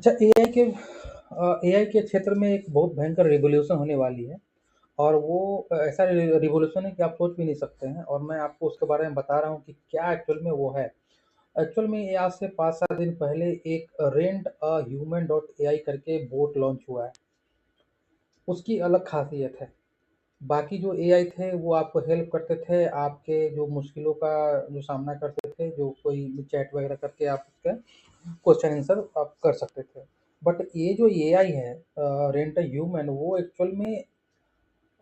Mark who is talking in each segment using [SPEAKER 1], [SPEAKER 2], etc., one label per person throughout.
[SPEAKER 1] अच्छा, एआई के क्षेत्र में एक बहुत भयंकर रिवॉल्यूशन होने वाली है। और वो ऐसा रिवॉल्यूशन है कि आप सोच भी नहीं सकते हैं, और मैं आपको उसके बारे में बता रहा हूँ कि क्या एक्चुअल में वो है। एक्चुअल में ये आज से 5-7 दिन पहले एक rent a human dot AI करके बोट लॉन्च हुआ है। उसकी अलग खासियत है। बाकी जो एआई थे वो आपको हेल्प करते थे, आपके जो मुश्किलों का जो सामना करते थे, जो कोई चैट वगैरह करके आप उसका क्वेश्चन आंसर आप कर सकते थे। बट ये जो एआई है, रेंट अ ह्यूमन, वो एक्चुअल में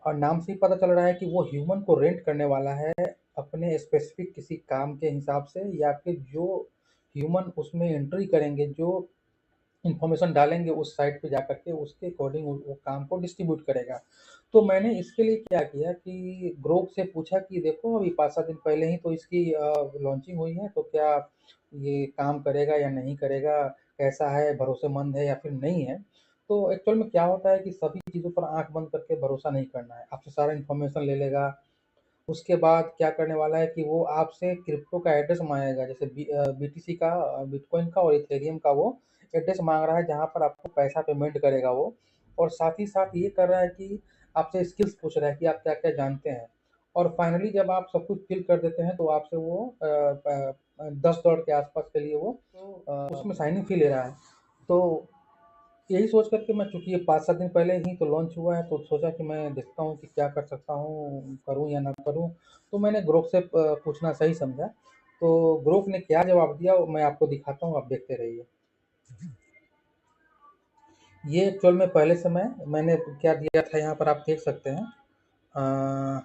[SPEAKER 1] नाम से ही पता चल रहा है कि वो ह्यूमन को रेंट करने वाला है अपने स्पेसिफिक किसी काम के हिसाब से, या फिर जो ह्यूमन उसमें एंट्री करेंगे, जो इन्फॉर्मेशन डालेंगे उस साइट पे जा करके, उसके अकॉर्डिंग वो काम को डिस्ट्रीब्यूट करेगा। तो मैंने इसके लिए क्या किया कि ग्रोक से पूछा कि देखो, अभी 5-7 दिन पहले ही तो इसकी लॉन्चिंग हुई है, तो क्या ये काम करेगा या नहीं करेगा, कैसा है, भरोसेमंद है या फिर नहीं है। तो एक्चुअल में क्या होता है कि सभी चीज़ों पर आंख बंद करके भरोसा नहीं करना है। आपसे सारा इन्फॉर्मेशन ले लेगा। उसके बाद क्या करने वाला है कि वो आपसे क्रिप्टो का एड्रेस मांगेगा, जैसे बीटीसी का, बिटकॉइन का और इथेरियम का वो एड्रेस मांग रहा है जहाँ पर आपको पैसा पेमेंट करेगा वो। और साथ ही साथ ये कर रहा है कि आपसे स्किल्स पूछ रहा है कि आप क्या क्या जानते हैं। और फाइनली जब आप सब कुछ फिल कर देते हैं तो आपसे वो $10 के आसपास के लिए वो उसमें साइनिंग फी ले रहा है। तो यही सोच कर के मैं, चूँकि ये 5-7 दिन पहले ही तो लॉन्च हुआ है, तो सोचा कि मैं देखता हूँ कि क्या कर सकता हूँ, करूँ या ना करूँ। तो मैंने ग्रुप से पूछना सही समझा। तो ग्रुप ने क्या जवाब दिया वो मैं आपको दिखाता हूँ, आप देखते रहिए। ये एक्चुअल में पहले से मैंने क्या दिया था, यहाँ पर आप देख सकते हैं। अ,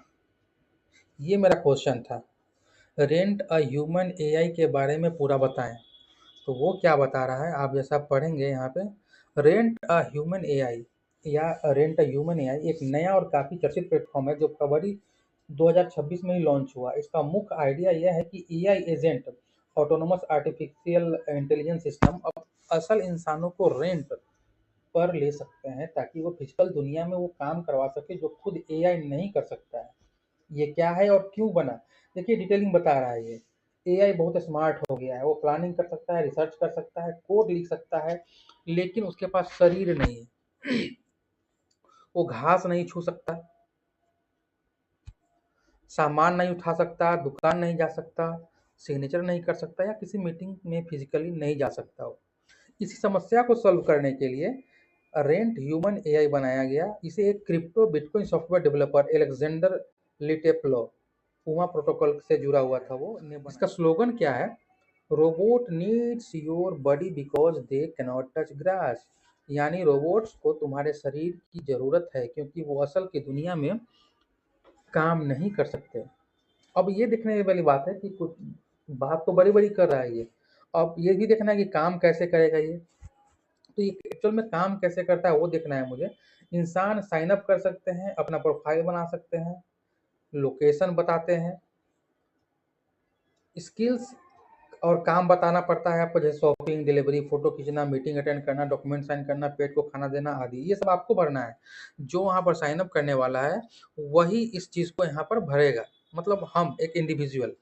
[SPEAKER 1] ये मेरा क्वेश्चन था, रेंट अ ह्यूमन एआई के बारे में पूरा बताएँ। तो वो क्या बता रहा है, आप जैसा पढ़ेंगे यहाँ पे, रेंट अ ह्यूमन एआई या रेंट अ ह्यूमन एआई एक नया और काफ़ी चर्चित प्लेटफॉर्म है जो फरवरी 2026 में ही लॉन्च हुआ। इसका मुख्य आइडिया यह है कि AI agent, autonomous artificial intelligence system, अब असल इंसानों को रेंट पर ले सकते हैं ताकि वो फिजिकल दुनिया में वो काम करवा सके जो खुद एआई नहीं कर सकता है। ये क्या है और क्यों बना? देखिए, डिटेलिंग बता रहा है ये। एआई बहुत स्मार्ट हो गया है, वो प्लानिंग कर सकता है, रिसर्च कर सकता है, कोड लिख सकता है, लेकिन उसके पास शरीर नहीं है। वो घास नहीं छू सकता, सामान नहीं उठा सकता, दुकान नहीं जा सकता, सिग्नेचर नहीं कर सकता, या किसी मीटिंग में फिजिकली नहीं जा सकता हो। इसी समस्या को सॉल्व करने के लिए रेंट ह्यूमन एआई बनाया गया। इसे एक crypto bitcoin software developer Alexander लिटेप्लो, पूमा प्रोटोकॉल से जुड़ा हुआ था, वो ने बनाया। इसका स्लोगन क्या है? Robot needs your body because they cannot touch grass. यानी रोबोट्स को तुम्हारे शरीर की जरूरत है क्योंकि वो असल की दुनिया में काम नहीं कर सकते। अब ये देखने वाली बात है कि कुछ बात तो बड़ी बड़ी कर रहा है ये। अब ये भी देखना है कि काम कैसे करेगा ये। तो ये एक्चुअल में काम कैसे करता है वो देखना है मुझे। इंसान साइन अप कर सकते हैं, अपना प्रोफाइल बना सकते हैं, लोकेशन बताते हैं, स्किल्स और काम बताना पड़ता है आपको, जैसे शॉपिंग, डिलीवरी, फोटो खींचना, मीटिंग अटेंड करना, डॉक्यूमेंट साइन करना, पेट को खाना देना आदि, ये सब आपको भरना है। जो वहाँ पर साइन अप करने वाला है वही इस चीज़ को यहाँ पर भरेगा, मतलब हम एक इंडिविजुअल।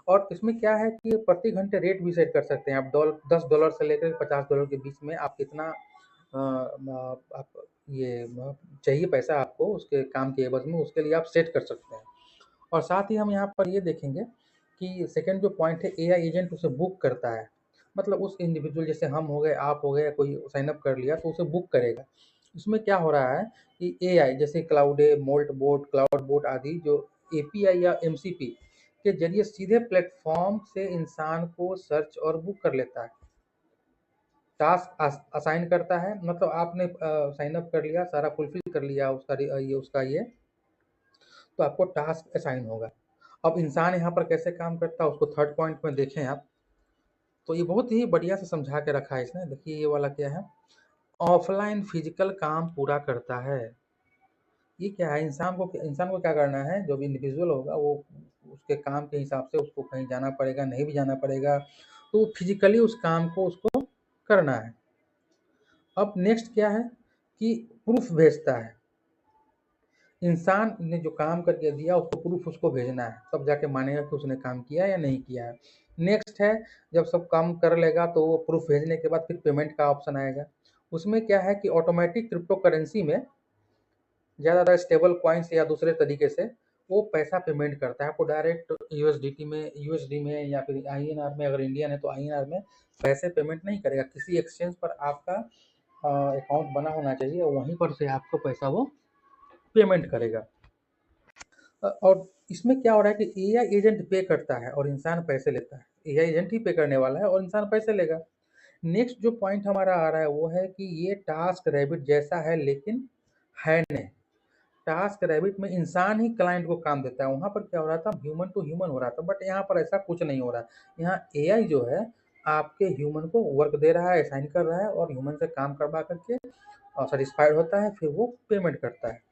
[SPEAKER 1] और इसमें क्या है कि प्रति घंटे रेट भी सेट कर सकते हैं आप। $10 से लेकर $50 के बीच में आप कितना आप ये चाहिए पैसा आपको उसके काम के एवज में, उसके लिए आप सेट कर सकते हैं। और साथ ही हम यहाँ पर ये देखेंगे कि सेकंड जो पॉइंट है, एआई एजेंट उसे बुक करता है। मतलब उस इंडिविजुअल, जैसे हम हो गए, आप हो गए, कोई साइन अप कर लिया तो उसे बुक करेगा। इसमें क्या हो रहा है कि एआई जैसे Claude, moult boat, cloud boat आदि जो एपीआई या एमसीपी के जरिए सीधे प्लेटफॉर्म से इंसान को सर्च और बुक कर लेता है, टास्क असाइन करता है। मतलब आपने साइन अप कर लिया, सारा फुलफिल कर लिया उसका ये तो आपको टास्क असाइन होगा। अब इंसान यहाँ पर कैसे काम करता है उसको थर्ड पॉइंट में देखें आप, तो ये बहुत ही बढ़िया से समझा के रखा है इसने। देखिए ये वाला क्या है, ऑफलाइन फिजिकल काम पूरा करता है। ये क्या है, इंसान को क्या करना है, जो भी इंडिविजुअल होगा वो उसके काम के हिसाब से उसको कहीं जाना पड़ेगा, नहीं भी जाना पड़ेगा, तो फिजिकली उस काम को उसको करना है। अब नेक्स्ट क्या है कि प्रूफ भेजता है। इंसान ने जो काम करके दिया उसको प्रूफ उसको भेजना है, तब जाके मानेगा कि उसने काम किया या नहीं किया है। नेक्स्ट है, जब सब काम कर लेगा तो वो प्रूफ भेजने के बाद फिर पेमेंट का ऑप्शन आएगा। उसमें क्या है कि ऑटोमेटिक क्रिप्टो करेंसी में ज़्यादातर स्टेबल कॉइन्स या दूसरे तरीके से वो पैसा पेमेंट करता है आपको डायरेक्ट यूएसडी में या फिर आईएनआर में, अगर इंडियन है तो आईएनआर में पैसे पेमेंट नहीं करेगा। किसी एक्सचेंज पर आपका अकाउंट बना होना चाहिए, वहीं पर से आपको पैसा वो पेमेंट करेगा। और इसमें क्या हो रहा है कि एआई एजेंट पे करता है और इंसान पैसे लेता है। एआई एजेंट ही पे करने वाला है और इंसान पैसे लेगा। नेक्स्ट जो पॉइंट हमारा आ रहा है वो है कि ये टास्क रैबिट जैसा है लेकिन है नहीं। टास्क रैबिट में इंसान ही क्लाइंट को काम देता है, वहाँ पर क्या हो रहा था, ह्यूमन टू ह्यूमन हो रहा था, बट यहाँ पर ऐसा कुछ नहीं हो रहा। यहाँ एआई जो है आपके ह्यूमन को वर्क दे रहा है, असाइन कर रहा है और ह्यूमन से काम करवा करके सेटिस्फाइड होता है, फिर वो पेमेंट करता है।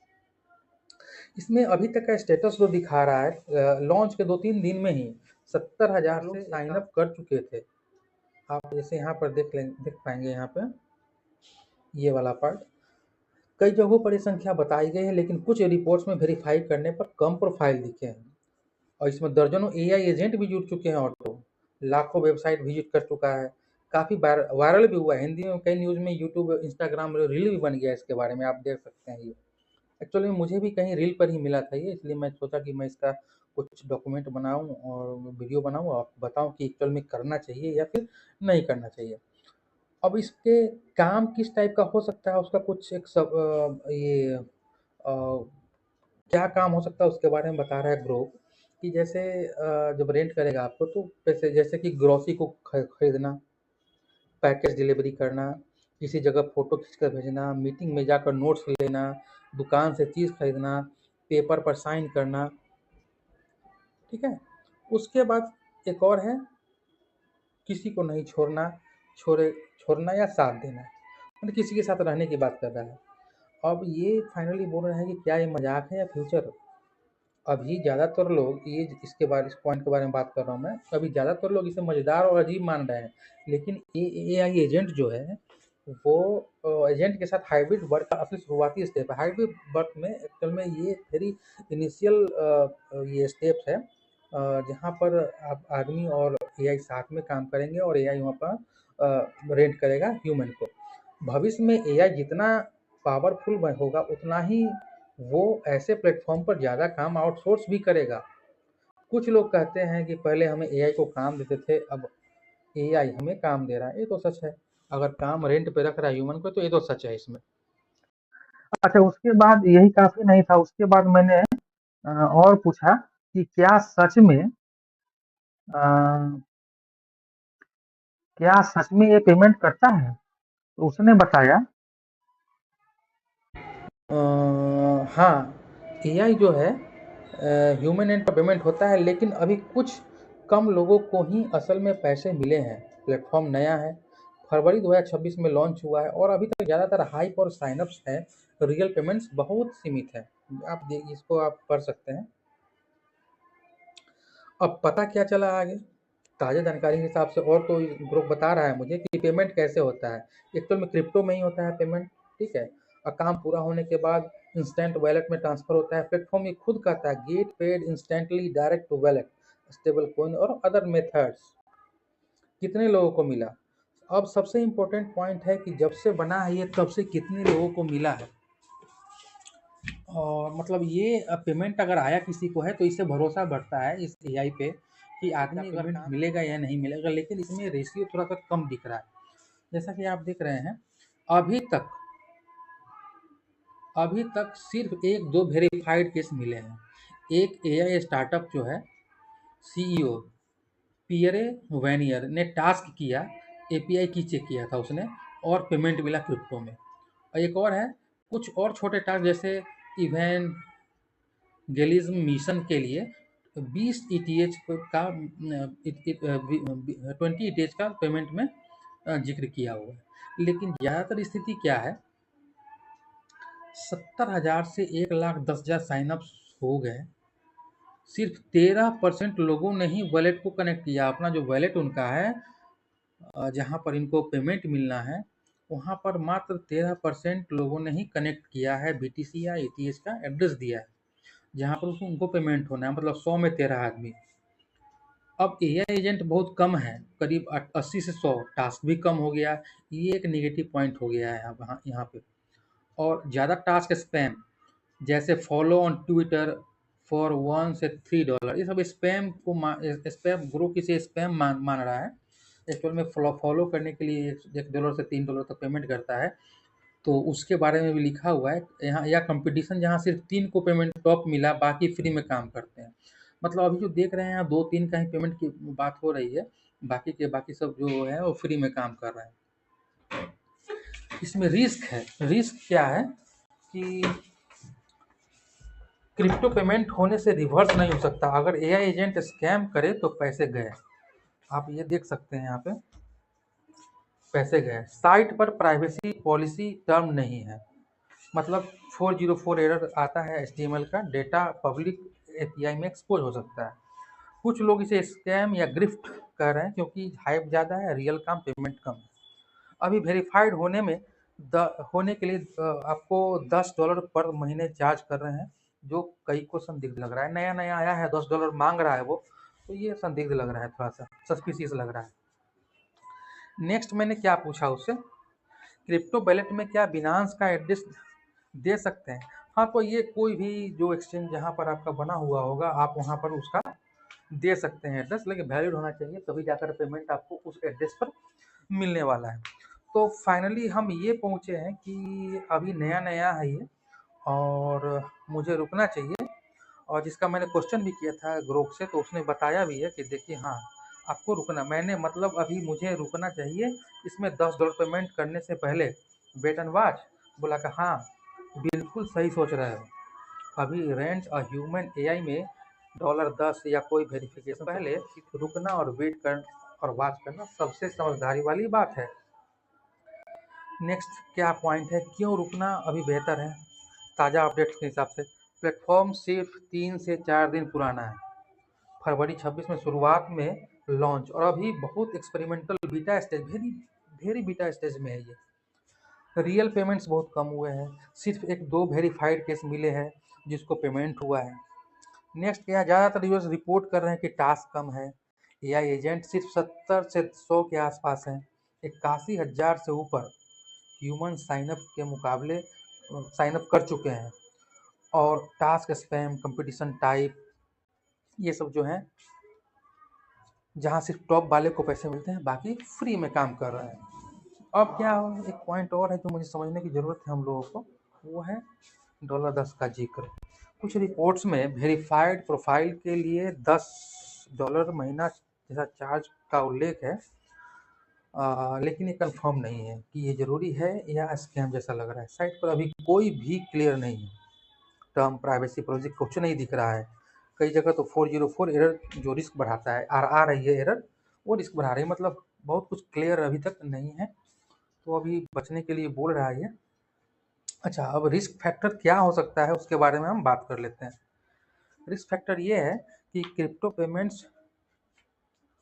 [SPEAKER 1] इसमें अभी तक का स्टेटस जो दिखा रहा है, लॉन्च के 2-3 दिन में ही 70,000 लोग साइन अप कर चुके थे। आप जैसे यहाँ पर देख पाएंगे, यहाँ पे ये वाला पार्ट कई जगहों पर ये संख्या बताई गई है, लेकिन कुछ रिपोर्ट्स में वेरीफाई करने पर कम प्रोफाइल दिखे हैं। और इसमें दर्जनों एआई एजेंट भी जुड़ चुके हैं, ऑटो लाखों वेबसाइट विजिट कर चुका है। काफ़ी वायरल भी हुआ है, हिंदी में कई न्यूज़ में, यूट्यूब इंस्टाग्राम में रील भी बन गया इसके बारे में, आप देख सकते हैं। ये एक्चुअली मुझे भी कहीं रील पर ही मिला था ये, इसलिए मैं सोचा कि मैं इसका कुछ डॉक्यूमेंट बनाऊं और वीडियो बनाऊं और आपको बताऊं कि एक्चुअल में करना चाहिए या फिर नहीं करना चाहिए। अब इसके काम किस टाइप का हो सकता है, उसका कुछ एक क्या काम हो सकता है उसके बारे में बता रहा है ग्रुप, कि जैसे जब रेंट करेगा आपको तो पैसे, जैसे कि ग्रोसरी को खरीदना, पैकेज डिलीवरी करना, किसी जगह फ़ोटो खींचकर भेजना, मीटिंग में जाकर नोट्स लेना, दुकान से चीज़ खरीदना, पेपर पर साइन करना, ठीक है? उसके बाद एक और है, किसी को नहीं छोड़ना, छोड़ना या साथ देना, मतलब किसी के साथ रहने की बात कर रहा है। अब ये फाइनली बोल रहे हैं कि क्या ये मज़ाक है या फ्यूचर? अभी ज़्यादातर लोग ये इसके बारे इस पॉइंट के बारे में बात कर रहा हूँ मैं, अभी ज़्यादातर लोग इसे मज़ेदार और अजीब मान रहे हैं, लेकिन एआई एजेंट जो है वो एजेंट के साथ हाइब्रिड वर्क का असली शुरुआती स्टेप है। हाइब्रिड वर्क में एक्चुअल में ये वेरी इनिशियल ये स्टेप्स है, जहाँ पर आप आदमी और एआई साथ में काम करेंगे और एआई वहाँ पर रेंट करेगा ह्यूमन को। भविष्य में एआई जितना पावरफुल होगा उतना ही वो ऐसे प्लेटफॉर्म पर ज़्यादा काम आउटसोर्स भी करेगा। कुछ लोग कहते हैं कि पहले हमें एआई को काम देते थे, अब एआई हमें काम दे रहा है, ये तो सच है। अगर काम रेंट पे रख रहा है ह्यूमन को, तो ये तो सच है इसमें।
[SPEAKER 2] अच्छा, उसके बाद यही काफ़ी नहीं था, उसके बाद मैंने और पूछा कि अ, क्या सच में ये पेमेंट करता है? तो उसने बताया
[SPEAKER 1] हाँ, एआई जो है ह्यूमन एंड पर पेमेंट होता है, लेकिन अभी कुछ कम लोगों को ही असल में पैसे मिले हैं। प्लेटफॉर्म नया है, फरवरी 2026 में लॉन्च हुआ है और अभी तक ज़्यादातर हाइप और साइनअप्स हैं, रियल पेमेंट्स बहुत सीमित है। इसको आप पढ़ सकते हैं। अब पता क्या चला आगे, ताज़ा जानकारी के हिसाब से, और तो ग्रुप बता रहा है मुझे कि पेमेंट कैसे होता है। एक्चुअल में क्रिप्टो में ही होता है पेमेंट, ठीक है? और काम पूरा होने के बाद इंस्टेंट वॉलेट में ट्रांसफ़र होता है। प्लेटफॉर्म ये खुद कहता है get paid instantly direct to wallet, stable coin और अदर मेथड्स। कितने लोगों को मिला? अब सबसे इम्पोर्टेंट पॉइंट है कि जब से बना है ये, तब से कितने लोगों को मिला है। और मतलब ये पेमेंट अगर आया किसी को है तो इससे भरोसा बढ़ता है इस एआई पे कि आदमी अगर पेमेंट मिलेगा या नहीं मिलेगा, लेकिन इसमें रेशियो थोड़ा सा कम दिख रहा है। जैसा कि आप देख रहे हैं, अभी तक अभी तक सिर्फ 1-2 वेरिफाइड केस मिले हैं। एक एआई स्टार्टअप जो है, सीईओ पियरे वैनियर ने टास्क किया, एपीआई की चेक किया था उसने और पेमेंट मिला क्रिप्टो में। और एक और है, कुछ और छोटे टास्क जैसे इवेंगेलिज्म मिशन के लिए 20 ईटीएच का 20 ईटीएच का पेमेंट में जिक्र किया हुआ है। लेकिन ज़्यादातर स्थिति क्या है, 70,000 से 1,10,000 साइनअप्स हो गए, सिर्फ 13% लोगों ने ही वॉलेट को कनेक्ट किया। अपना जो वॉलेट उनका है, जहाँ पर इनको पेमेंट मिलना है, वहाँ पर मात्र 13% लोगों ने ही कनेक्ट किया है, बीटीसी या एटीएच का एड्रेस दिया है जहाँ पर उनको पेमेंट होना है, मतलब 100 में 13 आदमी। अब एआई एजेंट बहुत कम है, करीब 80 से 100, टास्क भी कम हो गया। ये एक नेगेटिव पॉइंट हो गया है अब यहाँ पे। और ज़्यादा टास्क स्पैम, जैसे फॉलो ऑन ट्विटर फॉर $1 से $3, ये सब स्पैम को स्पैम ग्रुप इसे स्पैम मान रहा है। एक्चुअल में फॉलो करने के लिए $1 से $3 तक पेमेंट करता है। तो उसके बारे में भी लिखा हुआ है यहाँ, या कंपटीशन जहाँ सिर्फ 3 को पेमेंट टॉप मिला, बाकी फ्री में काम करते हैं। मतलब अभी जो देख रहे हैं यहाँ 2-3 का ही पेमेंट की बात हो रही है, बाकी सब जो है वो फ्री में काम कर रहे हैं। इसमें रिस्क है। रिस्क क्या है कि क्रिप्टो पेमेंट होने से रिवर्स नहीं हो सकता। अगर एआई एजेंट स्कैम करे तो पैसे गए। आप ये देख सकते हैं यहाँ पे, पैसे गए। साइट पर प्राइवेसी पॉलिसी टर्म नहीं है, मतलब 404 एरर आता है HTML का, डेटा पब्लिक API में एक्सपोज हो सकता है। कुछ लोग इसे स्कैम या ग्रिफ्ट कह रहे हैं क्योंकि हाइप ज़्यादा है, रियल काम पेमेंट कम है। अभी वेरीफाइड होने के लिए आपको $10 पर महीने चार्ज कर रहे हैं, जो कई को संदिग्ध लग रहा है। नया नया आया है, $10 मांग रहा है वो, तो ये संदिग्ध लग रहा है, थोड़ा सा सस्पिशियस लग रहा है। नेक्स्ट मैंने क्या पूछा उससे, क्रिप्टो वॉलेट में क्या बिनांस का एड्रेस दे सकते हैं? हाँ, तो ये कोई भी जो एक्सचेंज जहाँ पर आपका बना हुआ होगा, आप वहाँ पर उसका दे सकते हैं एड्रेस, लेकिन वैलिड होना चाहिए, तभी जाकर पेमेंट आपको उस एड्रेस पर मिलने वाला है। तो फाइनली हम ये पहुँचे हैं कि अभी नया नया है ये, और मुझे रुकना चाहिए। और जिसका मैंने क्वेश्चन भी किया था ग्रोक से, तो उसने बताया भी है कि देखिए हाँ, आपको रुकना, मैंने मतलब अभी मुझे रुकना चाहिए इसमें $10 पेमेंट करने से पहले। Wait and watch. बोला कि हाँ, बिल्कुल सही सोच रहे हो। अभी रेंट अ ह्यूमन एआई में $10 या कोई वेरिफिकेशन पहले रुकना और वेट कर और वॉच करना सबसे समझदारी वाली बात है। नेक्स्ट क्या पॉइंट है, क्यों रुकना अभी बेहतर है? ताज़ा अपडेट्स के हिसाब से प्लेटफॉर्म सिर्फ 3 से 4 दिन पुराना है। फरवरी 26 में शुरुआत में लॉन्च, और अभी बहुत experimental beta stage, very beta stage में है ये। रियल पेमेंट्स बहुत कम हुए हैं, सिर्फ 1-2 वेरीफाइड केस मिले हैं जिसको पेमेंट हुआ है। नेक्स्ट क्या, ज़्यादातर यूजर्स रिपोर्ट कर रहे हैं कि टास्क कम है। एआई एजेंट सिर्फ 70 से 100 के आसपास हैं। 81,000 से ऊपर ह्यूमन साइनअप के मुकाबले साइनअप कर चुके हैं। और टास्क स्पैम, कंपटीशन टाइप, ये सब जो है जहाँ सिर्फ टॉप वाले को पैसे मिलते हैं, बाकी फ्री में काम कर रहे हैं। अब क्या हो, एक पॉइंट और है जो मुझे समझने की ज़रूरत है हम लोगों को, वो है $10 का जिक्र। कुछ रिपोर्ट्स में वेरीफाइड प्रोफाइल के लिए $10 महीना जैसा चार्ज का उल्लेख है, लेकिन ये कंफर्म नहीं है कि ये ज़रूरी है या स्कैम जैसा लग रहा है। साइट पर अभी कोई भी क्लियर नहीं है, टर्म, प्राइवेसी, प्रोजेक्ट कुछ नहीं दिख रहा है। कई जगह तो 404 एरर जो रिस्क बढ़ाता है, आ रही है एरर, वो रिस्क बढ़ा रही है। मतलब बहुत कुछ क्लियर अभी तक नहीं है, तो अभी बचने के लिए बोल रहा है ये। अच्छा, अब रिस्क फैक्टर क्या हो सकता है उसके बारे में हम बात कर लेते हैं। रिस्क फैक्टर ये है कि क्रिप्टो पेमेंट्स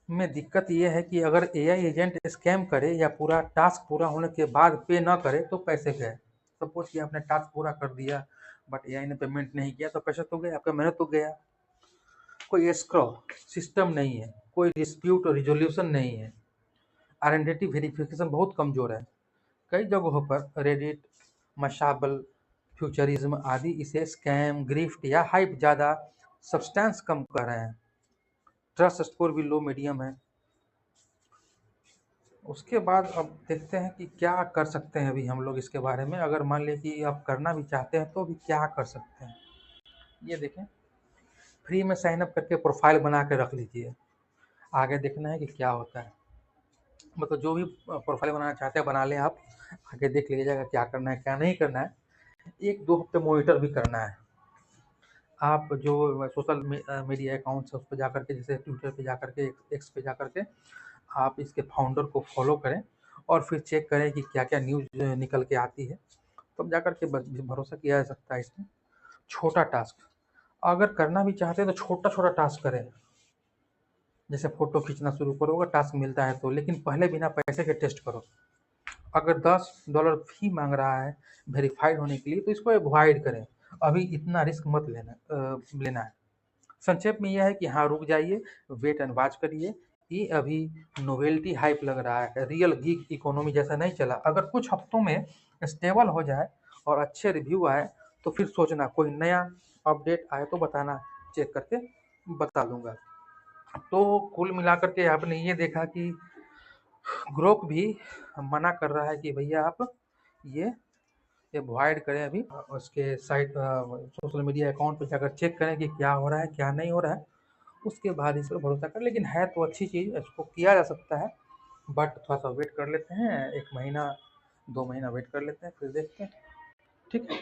[SPEAKER 1] में दिक्कत ये है कि अगर एआई एजेंट स्कैम करे या पूरा टास्क पूरा होने के बाद पे ना करे तो पैसे गए। सपोज कि आपने टास्क पूरा कर दिया बट एआई ने पेमेंट नहीं किया, तो पैसा तो गया, आपका मेहनत तो गया। कोई एस्क्रो सिस्टम नहीं है, कोई डिस्प्यूट रिजोल्यूशन नहीं है, आइडेंटिटी वेरिफिकेशन बहुत कमज़ोर है। कई जगहों पर रेडिट, मशाबल, फ्यूचरिज्म आदि इसे स्कैम, ग्रिफ्ट या हाइप ज़्यादा, सब्सटेंस कम कर रहे हैं। ट्रस्ट स्कोर भी लो मीडियम है। उसके बाद अब देखते हैं कि क्या कर सकते हैं अभी हम लोग इसके बारे में। अगर मान लें कि आप करना भी चाहते हैं तो अभी क्या कर सकते हैं, ये देखें। फ्री में साइन अप करके प्रोफाइल बना के रख लीजिए, आगे देखना है कि क्या होता है। मतलब जो भी प्रोफाइल बनाना चाहते हैं बना लें आप, आगे देख लीजिएगा क्या करना है क्या नहीं करना है। 1-2 हफ्ते मॉनिटर भी करना है। आप जो सोशल मीडिया अकाउंट्स है उस पर जा कर के, जैसे ट्विटर पे जा कर के, एक्स पे जा कर के आप इसके फाउंडर को फॉलो करें और फिर चेक करें कि क्या क्या न्यूज़ निकल के आती है, तब जा कर के भरोसा किया जा सकता है इसमें। छोटा टास्क अगर करना भी चाहते हैं तो छोटा छोटा टास्क करें, जैसे फ़ोटो खींचना शुरू करो, अगर टास्क मिलता है तो, लेकिन पहले बिना पैसे के टेस्ट करो। अगर $10 फी मांग रहा है वेरीफाइड होने के लिए तो इसको अवॉइड करें, अभी इतना रिस्क मत लेना है। संक्षेप में यह है कि हाँ, रुक जाइए, वेट एंड वॉच करिए। ये अभी नोवेल्टी हाइप लग रहा है, रियल गिग इकोनॉमी जैसा नहीं चला। अगर कुछ हफ्तों में स्टेबल हो जाए और अच्छे रिव्यू आए तो फिर सोचना, कोई नया अपडेट आए तो बताना, चेक करके बता दूंगा। तो कुल मिलाकर के आपने ये देखा कि ग्रोक भी मना कर रहा है कि भैया आप ये अवॉइड करें अभी। उसके साइट सोशल मीडिया अकाउंट पे जाकर चेक करें कि क्या हो रहा है क्या नहीं हो रहा है, उसके बाद इस पर भरोसा करें। लेकिन है तो अच्छी चीज़, इसको किया जा सकता है, बट थोड़ा सा वेट कर लेते हैं, 1 महीना 2 महीना वेट कर लेते हैं, फिर देखते हैं। ठीक है।